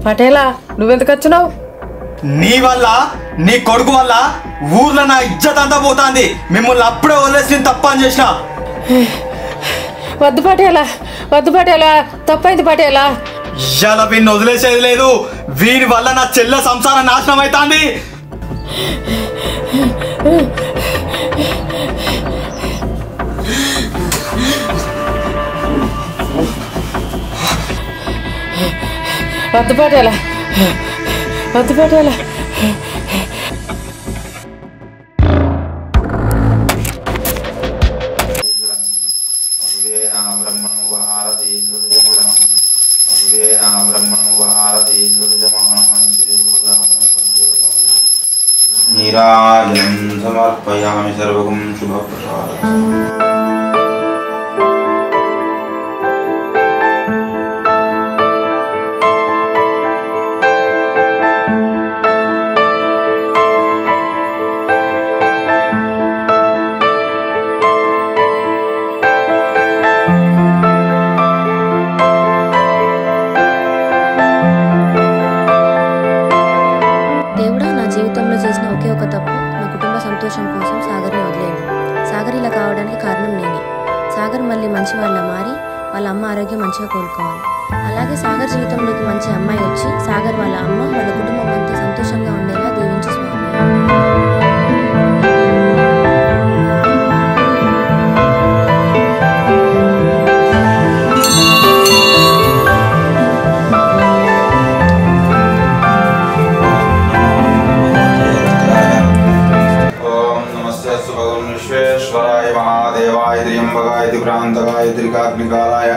పటేలా నువ్వెందుకు వచ్చినావు? నీ వల్ల నీ కొడుకు వల్ల ఊర్లో నా ఇజ్జత్ అంతా పోతాంది. మిమ్మల్ని అప్పుడే వదిలేసి నేను తప్ప అని చేసిన. వద్దు పటేలా తప్పైంది పటేలా. ఇవాళ వీడిని వదిలేసేది లేదు. వీడి వల్ల నా చెల్లె సంసారం నాశనం అవుతాంది. వద్దు పటేలా నీరాజనం సమర్పయామి సర్వగం శుభప్రసాదం. సంతోషం కోసం సాగర్ని వదిలేను. సాగర్ ఇలా కావడానికి కారణం నేనే. సాగర్ మళ్ళీ మంచి వాళ్ళ మారి వాళ్ళ అమ్మ ఆరోగ్యం మంచిగా కోలుకోవాలి. అలాగే సాగర్ జీవితంలోకి మంచి అమ్మాయి వచ్చి సాగర్ వాళ్ళ అమ్మ వాళ్ళ కుటుంబం అంతా సంతోషంగా ఉండేలా దీవించు స్వామి. त्रिकाग्निकालाय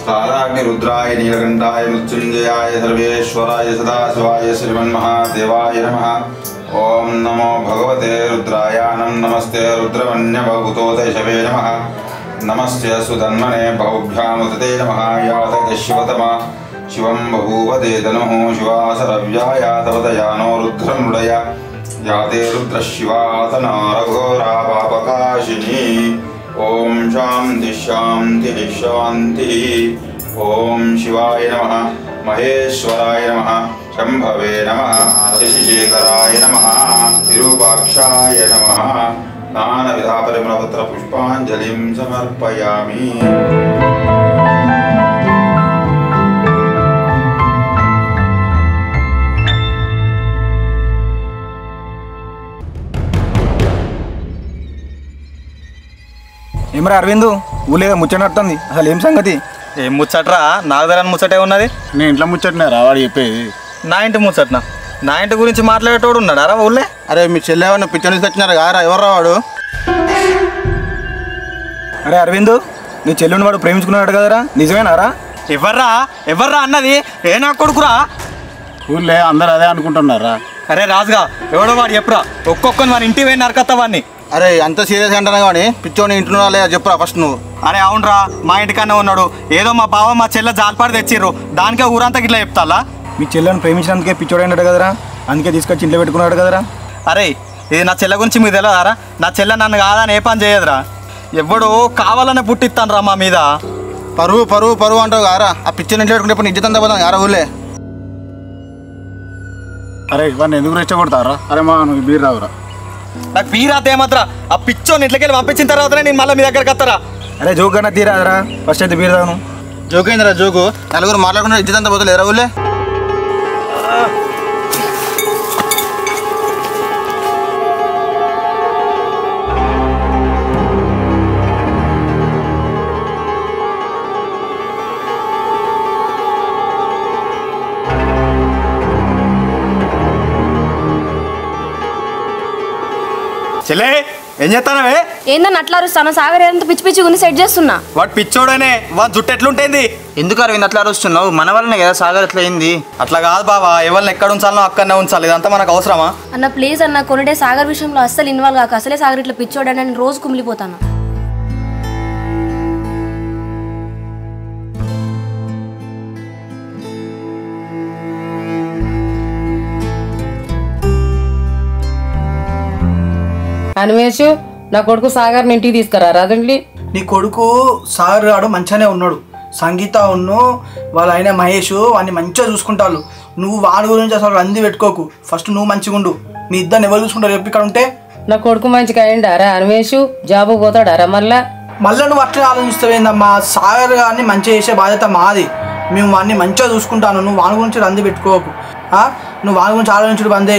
कालाग्निरुद्राय नीलकंठाय मृत्युंजयाय सर्वेश्वराय सदाशिवाय श्रीमन्महादेवाय नमः. ओम नमो भगवते रुद्राय. नमस्ते रुद्रवन्यभूतोदशवे नमः. नमस्ते सुधन्वने बहुभ्यामुदते नमः. यात शिवतमा शिवं बभूवते तनुः शिवासरव्याय तवदयानो रुद्रमृडय याते रुद्रशिवातनारघोरा पापकाशिनी. ओम शांति शांति शांति. ओम शिवाय नमः. महेश्वराय नमः. शंभवे नमः. शशिशेखराय नमः. विरूपाक्षाय नमः. नानाविधा परिमलपत्र पुष्पांजलिं समर्पयामि. ఏమరా అరవిందు, ఊళ్ళో ముచ్చటడుతుంది, అసలు ఏం సంగతి? ఏం ముచ్చట్రా? నాగదరాని ముచ్చటే ఉన్నది. నేను ఇంట్లో ముచ్చటనే రావాడు చెప్పేది. నా ఇంటి ముచ్చట్నా? నా ఇంటి గురించి మాట్లాడేటోడు ఉన్నాడా రా ఊళ్ళే? అరే మీ చెల్లెవన్న పిచ్చర్ నుంచి వచ్చినారు కారా, ఎవరు రావాడు? అరే అరవిందు, నీ చెల్లుని వాడు ప్రేమించుకున్నాడు కదరా, నిజమేనారా? ఎవర్రా అన్నది? ఏ నా కొడుకురా? ఊళ్ళే అందరు అదే అనుకుంటున్నారా? అరే రాజుగా, ఎవడో వాడు చెప్పురా, ఒక్కొక్కని వాని ఇంటి పోయి నరకత్తా వాడిని. అరే అంత సీరియస్ అంటాను కానీ పిచ్చోని ఇంట్లో లేదా చెప్పురా ఫస్ట్ నువ్వు. అరే అవునరా, మా ఇంటికన్నా ఉన్నాడు. ఏదో మా బావ మా చెల్లె జాలిపాడు తెచ్చిర్రు, దానికే ఊరంతా ఇట్లా చెప్తాలా? మీ చెల్లెని ప్రేమించినందుకే పిచ్చోడైనాడు కదరా, అందుకే తీసుకొచ్చి ఇంట్లో పెట్టుకున్నాడు కదరా. అరే ఇది నా చెల్లె గురించి మీకు తెలియదారా? నా చెల్లె నన్ను కాదని ఏ పని చేయదురా. ఎవడో కావాలనే పుట్టిస్తాను రా మా మీద. పరువు పరువు పరువు అంటావు కారా, ఆ పిచ్చోని ఇంట్లో పెట్టుకుంటే నిజం అంతా పోతాం కారా ఊళ్ళే. అరే ఇవన్నీ ఎందుకు రెచ్చగొడతారా? అరే మా నువ్వు బీర్ రావురా. నాకు బీరాత ఏమాత్రా? ఆ పిచ్చోని ఇంట్లోకి పంపించిన తర్వాతనే నేను మళ్ళీ మీ దగ్గరకు వస్తారా? అరే జోక్ అన్న తీరాదరా, ఫస్ట్ అయితే బీర్ తాను. జోక్ అయిందిరా జోకు, నలుగురు మాట్లాడుకున్న ఇజ్జత్ అంతా పోతలేరా ఊళ్ళే. చెల్లే ఏం చేస్తానవే? ఏందని అట్లా అరుస్తాను? సాగర్ ఎంత పిచ్చి పిచ్చి గుని సెట్ చేస్తున్నా. వాడు పిచ్చోడనే, వాడు జుట్టు ఎట్లుంటుంది? ఎందుకు అరవింద్ అట్లా అరుస్తున్నావు? మన వల్లనే కదా సాగర్ ఎట్లా అయింది. అట్లా కాదు బాబా, ఎవరిని ఎక్కడ ఉంచాలో అక్కడనే ఉంచాలి, ఇదంతా మనకు అవసరమా? అన్న ప్లీజ్ అన్న, కొనిడే సాగర్ విషయంలో అస్సలు ఇన్వాల్వ్ కాక, అసలే సాగర్ ఇట్లా పిచ్చోడని నేను రోజు కుమిలిపోతాను. అనిమేష్, నా కొడుకు సాగర్ని ఇంటికి తీసుకురా రాదండి. నీ కొడుకు సాగర్ గాడు మంచిగానే ఉన్నాడు. సంగీత ఉన్ను వాళ్ళ ఆయన మహేష్ వాడిని మంచిగా చూసుకుంటారు. నువ్వు వాడి గురించి అసలు రంది పెట్టుకోకు. ఫస్ట్ నువ్వు మంచిగా ఉండు. మీ ఇద్దరిని ఎవరు చూసుకుంటారు చెప్పి ఇక్కడ ఉంటే. నా కొడుకు మంచిగా అయిండారా అన్వేషు? జాబు పోతాడారా మళ్ళా? మళ్ళీ నువ్వు అట్లే ఆలోచిస్తావేందమ్మా? సాగర్ గారిని మంచిగా చేసే బాధ్యత మాది. మేము వాడిని మంచిగా చూసుకుంటాను. నువ్వు వాడి గురించి రంది పెట్టుకోకు. నువ్వు వాడి గురించి ఆలోచించడు బందే.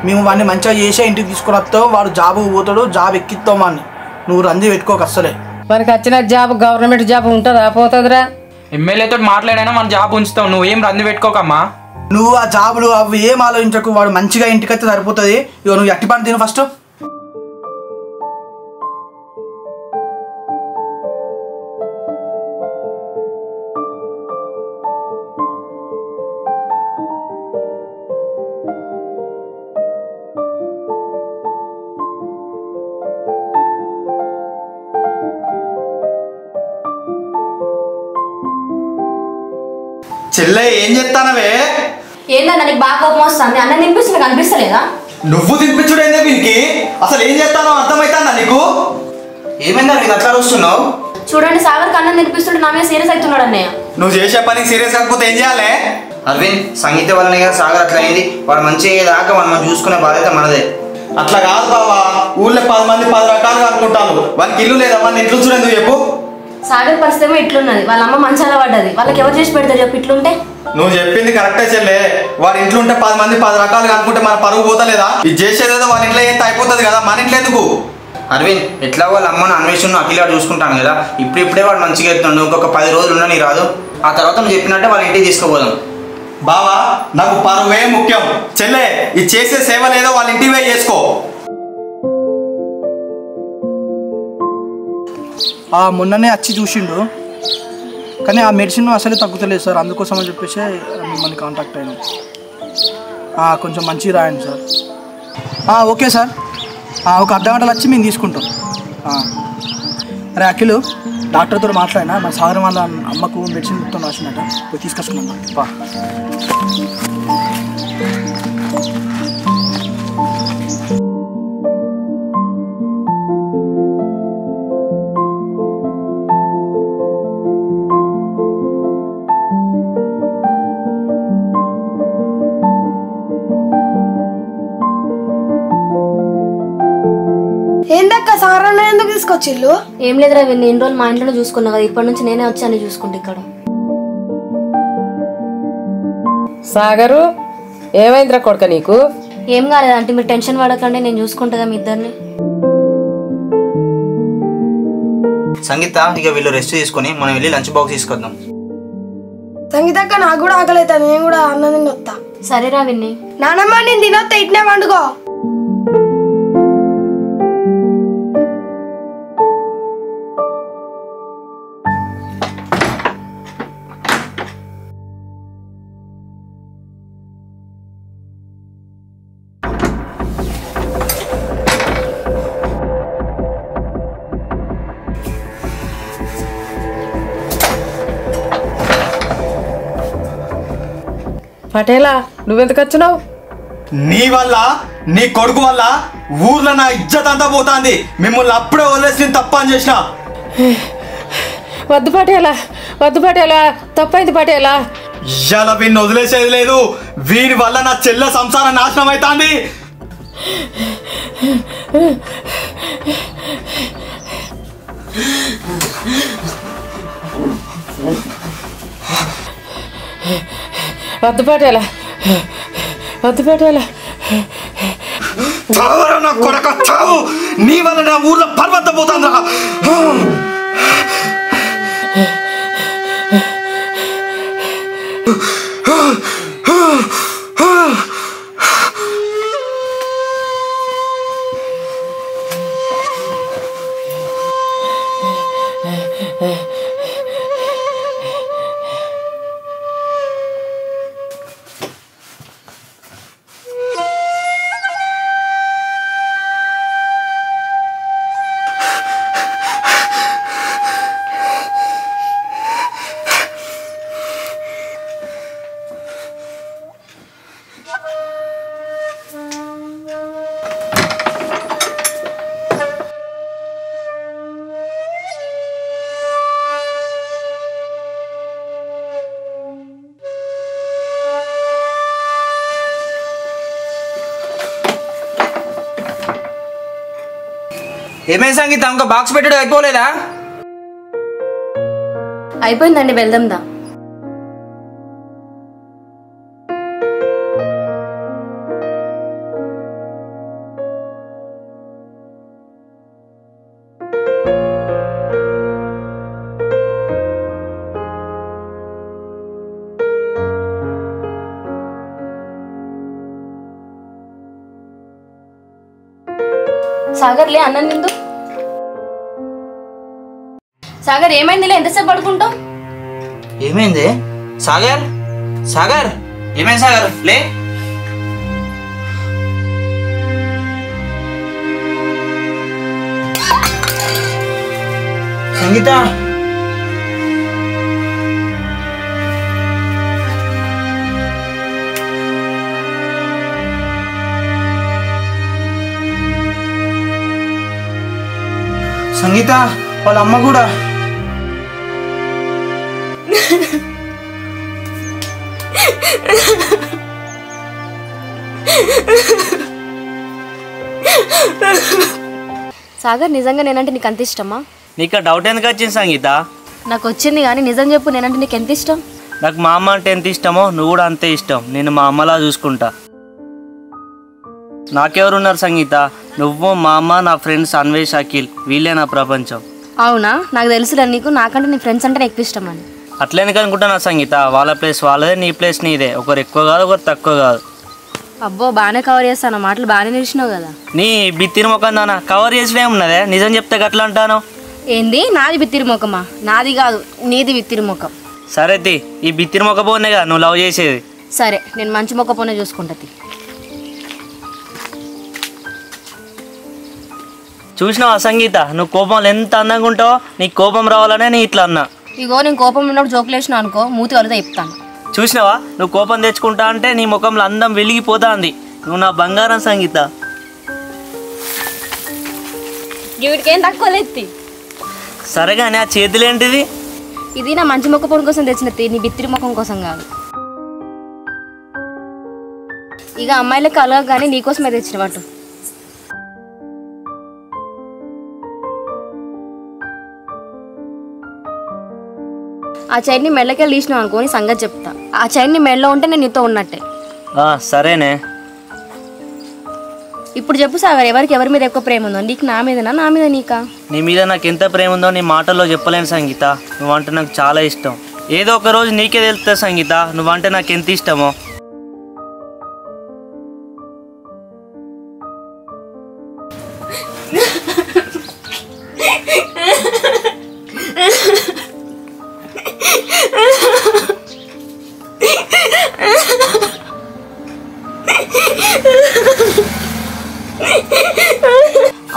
మేము వాడిని మంచిగా చేసే ఇంటికి తీసుకురాస్తావు. వాడు జాబుకు పోతాడు. జాబ్ ఎక్కిస్తావు వాడిని. నువ్వు రంది పెట్టుకోకు అస్సలే. మనకి వచ్చిన జాబ్ గవర్నమెంట్ జాబ్ ఉంటుందా పోతుందిరా? ఎమ్మెల్యేతో మాట్లాడైనా మన జాబ్ ఉంచుతావు. నువ్వేం రంది పెట్టుకోకమ్మా. నువ్వు ఆ జాబులు అవి ఏం ఆలోచించకు. వాడు మంచిగా ఇంటికి అయితే సరిపోతుంది. ఇక నువ్వు ఎట్టి పని తిను ఫస్ట్. చెల్లె ఏం చెప్తానవే? ఏందన్నా నీకు బాగా కోపం వస్తుంది? అన్నం తినిపిస్తుంది కనిపిస్తలేదా? నువ్వు తినిపించుడైందే వీనికి. అసలు ఏం చేస్తానో అర్థమవుతుందా నీకు? ఏమైందా నీకు అట్లా వస్తున్నావు? చూడండి సాగర్కి అన్నం తినిపిస్తుంటే నా మీద సీరియస్ అవుతున్నాడు అన్నయ్య. నువ్వు చేసే పనికి సీరియస్ కాకపోతే ఏం చేయాలి? అరవింద్, సంగీత వల్లనే కదా సాగర్ అట్లా అయింది. వాడు మంచిగా దాకా మనం చూసుకునే బాధ్యత మనదే. అట్లా కాదు బాబా. ఊళ్ళో 10 మంది 10 రకాలుగా అనుకుంటాను. వాళ్ళకి ఇల్లు లేదా? మన ఇంట్లో చూడండి చెప్పు. సాగర్ పరిస్థితి ఇట్లున్నది. వాళ్ళ అమ్మ మంచాల పడ్డది. వాళ్ళకి ఎవరు చేసి పెడతారు చెప్పు ఇట్లుంటే? నువ్వు చెప్పింది కరెక్టే చెల్లె. వాడి ఇంట్లో ఉంటే 10 మంది 10 రకాలుగా అనుకుంటే మన పరుగు పోతలేదా? ఇది చేసేదేదో వాళ్ళ ఇంట్లో ఏంటి అయిపోతుంది కదా, మన ఇంట్లో ఎందుకు? అరవింద్, ఎట్లా వాళ్ళ అమ్మను అన్వేషణ అఖిల చూసుకుంటాను కదా. ఇప్పుడే వాడు మంచిగా ఎత్తున్నాడు. ఇంకొక 10 రోజులు ఉండని రాదు. ఆ తర్వాత నువ్వు చెప్పినట్టే వాళ్ళ ఇంటికి తీసుకుపోదాం. బావా, నాకు పరువే ముఖ్యం. చెల్లె, ఇది చేసే సేవ లేదో వాళ్ళ ఇంటికి పోయి చేసుకో. మొన్ననే వచ్చి చూసిండు, కానీ ఆ మెడిసిన్ అసలే తగ్గుతలేదు సార్. అందుకోసం అని చెప్పేసి మిమ్మల్ని కాంటాక్ట్ అయినాం. కొంచెం మంచిగా రాయండి సార్. Okay sir. ఒక అర్ధగంటలో వచ్చి మేము తీసుకుంటాం. అరే అఖిలు, డాక్టర్తో మాట్లాడినా మన సాగర్ వాళ్ళ అమ్మకు మెడిసిన్ మొత్తం రాసినట్ట. పోయి తీసుకొస్తున్నాం. బా ఏందక్క సాగర్ ఎందుకు తీసుకొచ్చిల్లు? ఏం లేదురా, వీళ్ళు ఎన్ని రోజులు మా ఇంట్లోనే చూసుకున్నా కదా. ఇప్పటి నుంచి నేనే వచ్చి అన్ని చూసుకుంటా ఇక్కడ. సాగరు, ఏమైందిరా కొడుక నీకు? ఏం కాలేదు అంటే మీరు టెన్షన్ పడకండి, నేను చూసుకుంటా మీ ఇద్దరిని. సంగీత, ఇక వీళ్ళు రెస్ట్ తీసుకొని మనం వెళ్ళి లంచ్ బాక్స్ తీసుకొద్దాం. సంగీతక్క, నాకు కూడా ఆకలి అవుతుంది. నేను కూడా అన్నం తినొత్తా. సరేరా విన్ని. నానమ్మ, నేను తినొత్తా. ఇట్నే వండుకో. పటేలా, నువ్వెందుకు వచ్చినావు? నీ వల్ల, నీ కొడుకు వల్ల ఊర్లో నా ఇజ్జత్ అంతా పోతాంది. మిమ్మల్ని అప్పుడే వదిలేసి నేను తప్ప అని చేసిన. వద్దు పటేలా, వద్దు పటేలా, తప్పైంది పటేలా. ఇవాళ వీడిని వదిలేసేది లేదు. వీని వల్ల నా చెల్లె సంసారం నాశనం అవుతాంది. వద్దు పటేలా, వద్దు పటేలా. నా కొడక చావు. నీ వల్ల నా ఊర్లో పర్వతం పోతాందా? ఏమైంది సంగీత ఇంకా బాక్స్ పెట్టడం అయిపోలేదా? అయిపోయిందండి, వెళ్దాందా. సాగర్లే అన్నం నిందు. సాగర్ ఏమైందిలే, ఎంతసేపు పడుకుంటావు? ఏమైంది సాగర్? సాగర్ ఏమైంది సాగర్? లే సంగీత సంగీత వాళ్ళ అమ్మ కూడా. సాగర్ నిజంగా నేనంటే నీకు అంత ఇష్టమా? నీకు డౌట్ ఎందుకు వచ్చింది సంగీత? నాకు వచ్చింది, కానీ నిజం చెప్పు, నేనంటే నీకు ఎంత ఇష్టం? నాకు మా అమ్మ అంటే ఎంత ఇష్టమో నువ్వు కూడా అంతే ఇష్టం. నేను మా అమ్మలా చూసుకుంటా. నాకెవరున్నారు సంగీత? నువ్వు, మా అమ్మ, నా ఫ్రెండ్స్ అన్వేష్, అఖిల్, వీళ్ళే నా ప్రపంచం. అవునా? నాకు తెలుసులే నీకు నాకంటే నీ ఫ్రెండ్స్ అంటే ఎక్కువ ఇష్టం అని. అట్లెందుకు అనుకుంటున్నా సంగీత? వాళ్ళ ప్లేస్ వాళ్ళదే, నీ ప్లేస్ నీదే. ఒకరు ఎక్కువ కాదు, ఒకరు తక్కువ కాదు. అబ్బో, బాగానే కవర్ చేస్తాను, మాటలు బాగానే నిలిచినావు కదా. నీ బిత్తిరి ముఖం దానా కవర్ చేసినే ఉన్నదే. నిజం చెప్తే గట్లా అంటాను. ఏంది నాది బిత్తిరి ముఖమా? నాది కాదు, నీది బిత్తిరి ముఖం. సరే తి, ఈ బిత్తిరి ముఖపోనే కదా నువ్వు లవ్ చేసేది. సరే, నేను మంచి ముఖపోనే చూసుకుంటా. చూసినావా సంగీత, నువ్వు కోపంలో ఎంత అందంగా ఉంటావో? నీకు కోపం రావాలనే నీ ఇట్లా అన్నా. ఇగో నేను కోపం ఉన్నప్పుడు జోకులు వేసినా అనుకో, మూతి వరద చెప్తాను. చూసినావా, నువ్వు కోపం తెచ్చుకుంటా అంటే నీ ముఖంలో అందం వెలిగిపోతాంది. నువ్వు నా బంగారం సంగీత. వీడికేం తక్కువ లేదు. సరేగానే ఆ చేతులేంటిది? ఇది నా మంచి ముఖం కోసం తెచ్చిన, నీ బిత్తిరి ముఖం కోసం కాదు. ఇక అమ్మాయిలకు అలగా కానీ నీకోసమే తెచ్చిన వాటు. ఆ చైన్ని మెళ్ళకెళ్ళి తీసినావు అనుకోని సంగతి చెప్తా. ఆ చైన్ని మెళ్ళలో ఉంటే నేను నీతో ఉన్నట్టే. సరేనే. ఇప్పుడు చెప్పు సాగర్, ఎవరి మీద ఎక్కువ ప్రేమ ఉందో? నీకు నా మీదనా, నా మీద నీకా? నీ మీద నాకు ఎంత ప్రేమ ఉందో నీ మాటల్లో చెప్పలేను సంగీత. నువ్వంటే నాకు చాలా ఇష్టం. ఏదో ఒక రోజు నీకే తెలుస్తుంది సంగీత నువ్వంటే నాకు ఎంత ఇష్టమో.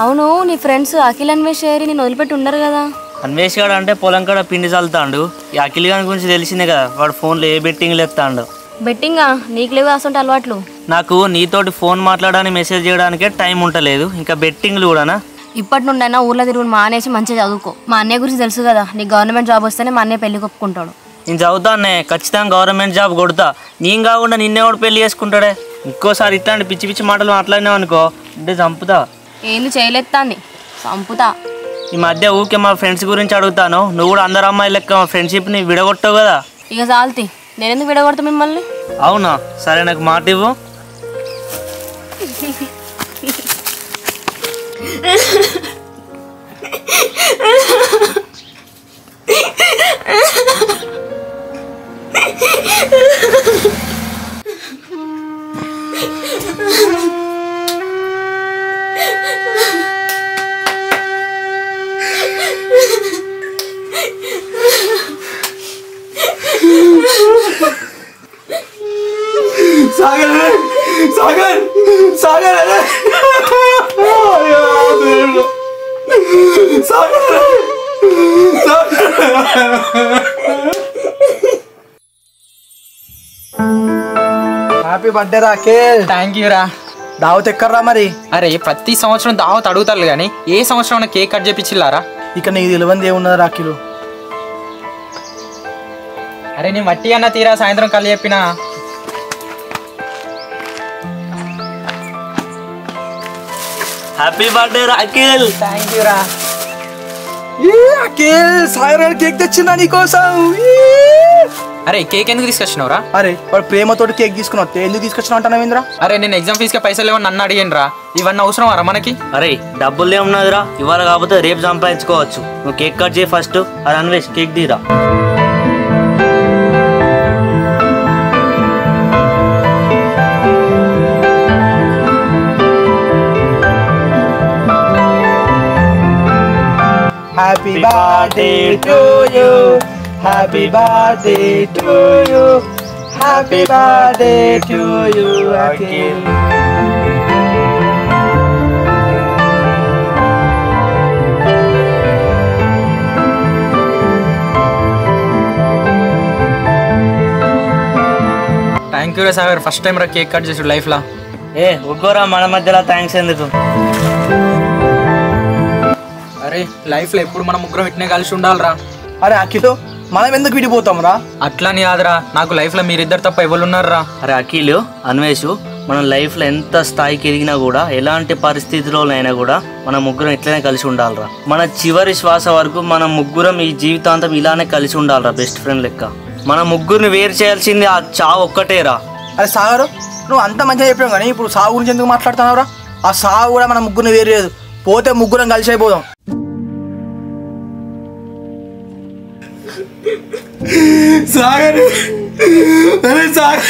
అవును, నీ ఫ్రెండ్స్ అఖిల్, అన్వేష్ నేను వదిలిపెట్టి ఉండరు కదా? అన్వేష్ గాడు అంటే పొలం కాడ పిండి చల్లుతాడు. ఈ అఖిల్ గారి గురించి తెలిసిందే కదా, వాడు ఫోన్లో ఏ బెట్టింగ్లు ఎత్తాడు. బెట్టింగా? నీకు లేవు అసలు అలవాట్లు? నాకు నీతోటి ఫోన్ మాట్లాడడానికి మెసేజ్ చేయడానికే టైం ఉంటలేదు, ఇంకా బెట్టింగ్లు కూడానా? ఇప్పటి నుండైనా ఊర్లో తిరుగుని మానేసి మంచిగా చదువుకో. మా అన్నయ్య గురించి తెలుసు కదా, నీకు గవర్నమెంట్ జాబ్ వస్తేనే మా అన్నయ్య పెళ్లి ఒప్పుకుంటాడు. నేను చదువుతానే, ఖచ్చితంగా గవర్నమెంట్ జాబ్ కొడతా. నేను కాకుండా నిన్నేవాడు పెళ్లి చేసుకుంటాడే? ఇంకోసారి ఇట్లాంటి పిచ్చి పిచ్చి మాటలు మాట్లాడినావు అనుకో అంటే చంపుతా. ఏంది చేయలేస్తాన్ని చంపుతా. ఈ మధ్య ఊకే మా ఫ్రెండ్స్ గురించి అడుగుతాను, నువ్వు కూడా అందరు అమ్మాయి లెక్క మా ఫ్రెండ్షిప్ని విడగొట్టావు కదా. ఇక చాలుతి, నేనెందుకు విడగొడతా మిమ్మల్ని? అవునా? సరే, నాకు మాట ఇవ్వు. सागर सागर सागर सागर హ్యాపీ బర్త్డే రా అఖిల్. థ్యాంక్ యూ రా. దావత్ ఎక్కర్రా మరి? అరే ప్రతి సంవత్సరం దావత్ అడుగుతారు కానీ ఏ సంవత్సరం కేక్ కట్ చేపించిల్లారా? ఇక నీకు తెలియంది ఏమున్నది రా అఖిల్? అరే నీ మట్టి అన్న తీరా సాయంత్రం కళ్ళు చెప్పినా. హ్యాపీ బర్త్డే రా అఖిల్. థ్యాంక్ యూ రా. అఖిల్ సాగర్ కేక్ తెచ్చిందా నీకోసం? అరే కేక్ ఎందుకు తీసుకొచ్చినావురా? అరే వాడు ప్రేమతోటి కేక్ తీసుకుని వస్తే ఎందుకు తీసుకొచ్చినావు అంటావేంద్రా? అరే నేను ఎగ్జామ్ ఫీజుకే పైసలు లేవని నన్ను అడిగాను రా. ఇవన్నీ అవసరం రా మనకి? అరే డబ్బులు ఏమున్నదిరా, ఇవాళ కాకపోతే రేపు సంపాదించుకోవచ్చు. నువ్వు కేక్ కట్ చేయి ఫస్ట్. అది అన్వేష్ కేక్ తీరా. Happy birthday to you. Happy birthday to you. Happy birthday to you, Akhil. Thank you రా సాగర్. ఫస్ట్ టైం రా కేక్ కట్ చేసాడు లైఫ్లో. ఒక్కోరా మన మధ్యలో థ్యాంక్స్ ఎందుకు? అరే లైఫ్లో ఎప్పుడు మనం ముగ్గురం ఇట్నే కలిసి ఉండాలిరా. అరే అఖిల్ మనం ఎందుకు విడిపోతాం రా? అట్లా అని కాదురా, నాకు లైఫ్లో మీరిద్దరు తప్ప ఎవరున్నారా? అరే అఖిల్ అన్వేష్, మనం లైఫ్లో ఎంత స్థాయికి ఎదిగినా కూడా ఎలాంటి పరిస్థితుల్లోనైనా కూడా మన ముగ్గురం ఇట్లనే కలిసి ఉండాలిరా. మన చివరి శ్వాస వరకు మనం ముగ్గురం ఈ జీవితాంతం ఇలానే కలిసి ఉండాలిరా, బెస్ట్ ఫ్రెండ్ లెక్క. మన ముగ్గురిని వేరు చేయాల్సింది ఆ చావు ఒక్కటేరా. అరే సాగర్ నువ్వు అంత మంచిగా చెప్పావు కానీ ఇప్పుడు సాగు గురించి ఎందుకు మాట్లాడుతున్నావురా? ఆ సాగు కూడా మన ముగ్గురిని వేరు లేదు, పోతే ముగ్గురం కలిసి అయిపోదాం. సాగర్ అరే సాగర్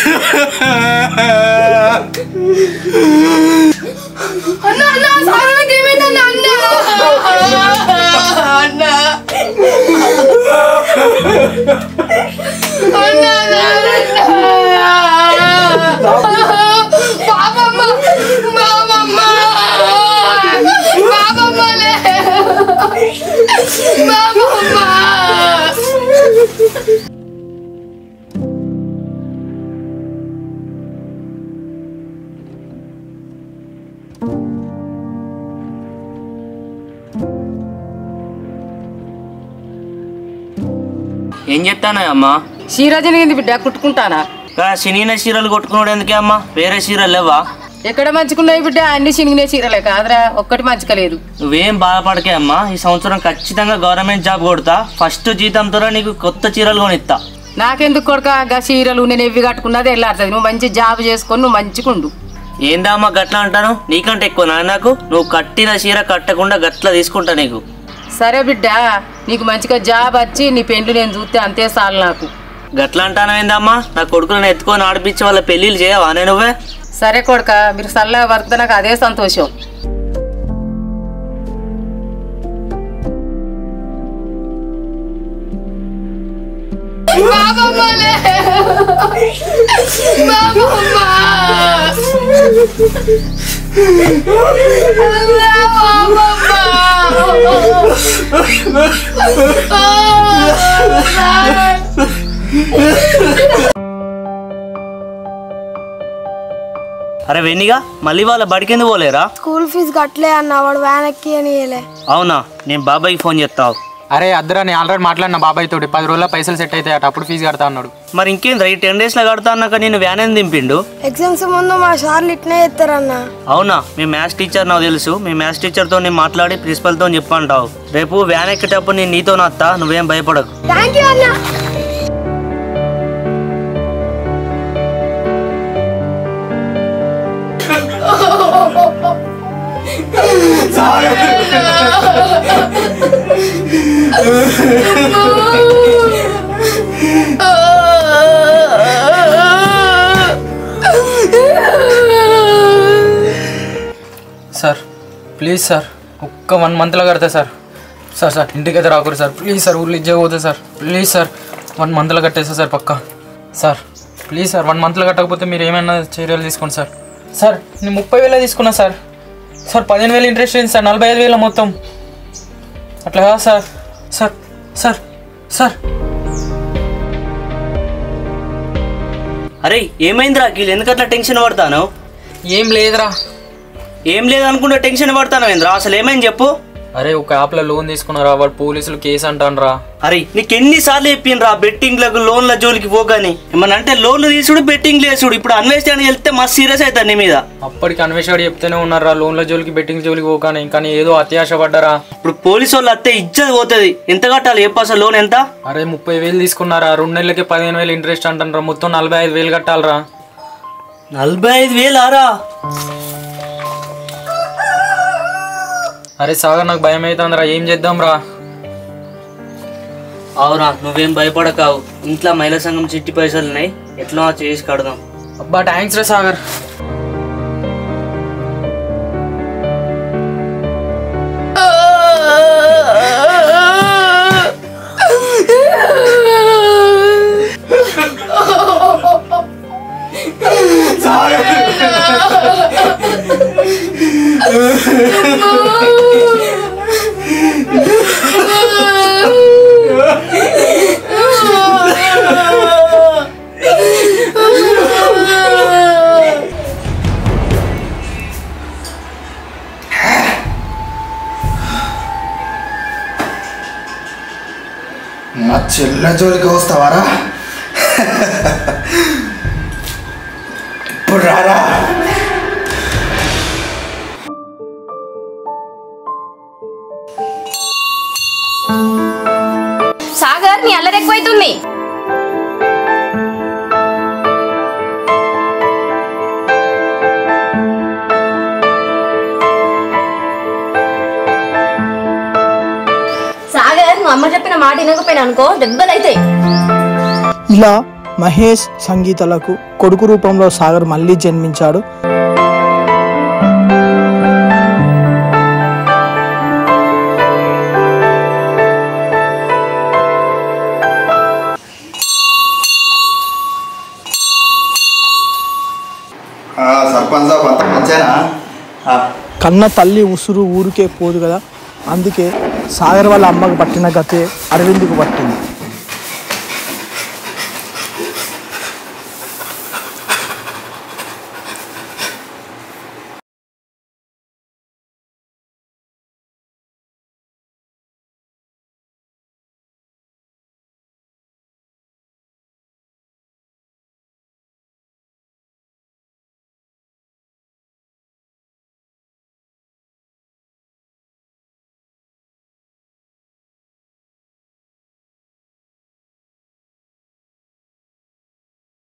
ఏం చెప్తానా అమ్మా? చీరజనిగింది బిడ్డ కుట్టుకుంటానా? చిన్న చీరలు కొట్టుకున్నాడు ఎందుకే అమ్మా? వేరే చీరలు లేవా? ఎక్కడ మంచుకున్నాయి బిడ్డ? అన్ని చినిగినే చీరలే కాదురా, ఒక్కటి మంచుకలేదు. నువ్వేం బాధపడకే అమ్మా, ఈ సంవత్సరం ఖచ్చితంగా గవర్నమెంట్ జాబ్ కొడతా. ఫస్ట్ జీతంతో నీకు కొత్త చీరలు కొనిస్తా. నాకెందుకు కొడుక గా చీరలు నేను ఎవ్వి కట్టుకున్నది వెళ్ళాడుతుంది. నువ్వు మంచి జాబ్ చేసుకొని నువ్వు మంచిగుండు. ఏందమ్మా గట్లా అంటాను? నీకంటే ఎక్కువ నాకు. నువ్వు కట్టిన చీర కట్టకుండా గట్లా తీసుకుంటా నీకు. సరే బిడ్డ, నీకు మంచిగా జాబ్ వచ్చి నీ పెండ్లు నేను చూస్తే అంతే చాలు నాకు. గట్లా అంటాను ఏందమ్మా? నా కొడుకులను ఎత్తుకొని ఆడిపించి వాళ్ళ పెళ్ళిళ్ళు చేయవా? నువ్వే సరే కొడుక, మీరు చల్లగా బతుకుతే నాకు అదే సంతోషం. అరే వెన్నిగా మళ్ళీ వాళ్ళ బడికెందుకు పోలేరా? స్కూల్ ఫీజు కట్టలే అన్న, వాడు వ్యాన్ ఎక్కి అని. అవునా? నేను బాబాయ్కి ఫోన్ చేస్తావు. అరే అద్దరా, నేను ఆల్రెడీ మాట్లాడిన బాబాయ్ తోటి 10 రోజుల్లో పైసలు సెట్ అవుతాయి అట, అప్పుడు ఫీజు కడతా అన్నాడు. మరి ఇంకేం రా, 10 డేస్లో కడతా అన్నాక నేను వ్యాన్ ఏం దింపిండు? ఎగ్జామ్స్ ముందు మా సార్లు ఇట్నే చేస్తారన్న. అవునా? మీ మ్యాథ్స్ టీచర్ నాకు తెలుసు. మీ మ్యాథ్స్ టీచర్తో నేను మాట్లాడి ప్రిన్సిపల్తో చెప్పంటావు. రేపు వ్యాన్ ఎక్కేటప్పుడు నేను నీతో నత్తా, నువ్వేం భయపడకు. థ్యాంక్ యూ అన్న. సార్ ప్లీజ్ సార్, ఒక్క 1 మంత్లో కడతా సార్. సార్ ఇంటికైతే రాకూడదు సార్, ప్లీజ్ సార్. ఊర్లో ఇచ్చే పోతే సార్, ప్లీజ్ సార్. 1 మంత్లో కట్టేస్తా సార్ పక్కా. సార్ ప్లీజ్ సార్, 1 మంత్లో కట్టకపోతే మీరు ఏమైనా చర్యలు తీసుకోండి సార్. సార్ నేను 30,000 తీసుకున్నా సార్. సార్ 15,000 ఇంట్రెస్ట్ అయింది సార్, 45,000 మొత్తం. అట్లా కాదు సార్. సార్ సార్ సార్ అరే ఏమైందిరా అఖిల్, ఎందుకు అట్లా టెన్షన్ పడతాను? ఏం లేదురా. ఏం లేదనుకుంటే టెన్షన్ పడతాను ఏంద్రా? అసలు ఏమైంది చెప్పు. అరే ఒక యాప్లో లోన్ తీసుకున్నారా, వాడు పోలీసులు కేసు అంటానరా. అరే నీకు ఎన్నిసార్లు చెప్పిండ్రా బెట్టింగ్లకు లోన్ల జోలికి పోగాని. ఏమన్నా అంటే లోన్లు తీసుడు బెట్టింగ్లు వేసుడు. ఇప్పుడు అన్వేషణ వెళ్తే మస్తు సీరియస్ అవుతారు నీ మీద. అప్పటికి అన్వేషణ చెప్తూనే ఉన్నారా లోన్ల జోలికి బెట్టింగ్ జోలికి పోగానే, కానీ ఏదో అత్యాశ పడ్డారా. ఇప్పుడు పోలీసు వాళ్ళు అత్తే ఇజ్జత్ పోతుంది. ఎంత కట్టాలి చెప్పాసా లోన్ ఎంత? అరే 30,000 తీసుకున్నారా, 2 నెలలకి 15,000 ఇంట్రెస్ట్ అంటారా, మొత్తం 45,000 కట్టాలరా. 45,000 ఆరా? అరే సాగర్ నాకు భయం అవుతుందిరా, ఏం చేద్దాం రా. అవురా నువ్వేం భయపడకావు. ఇంట్లో మహిళా సంఘం చిట్టి పైసలు ఉన్నాయి, ఎట్లా చేసి కడదాం. అబ్బా థ్యాంక్స్ రా సాగర్. మా చెల్ల జోలికి వస్తావారా? ఇప్పుడు రారా. సాగర్ నీ అల్లరి ఎక్కువైతుంది. సాగర్ మా అమ్మ చెప్పిన మాట వినకపోయినా అనుకో దెబ్బలైతాయి. ఇలా మహేష్ సంగీతలకు కొడుకు రూపంలో సాగర్ మళ్ళీ జన్మించాడు. సర్పంచ్ అంత మంచేనా? కన్న తల్లి ఉసురు ఊరికే పోదు కదా, అందుకే సాగర్ వాళ్ళ అమ్మకు పట్టిన గతే అరవింద్కు పట్టింది.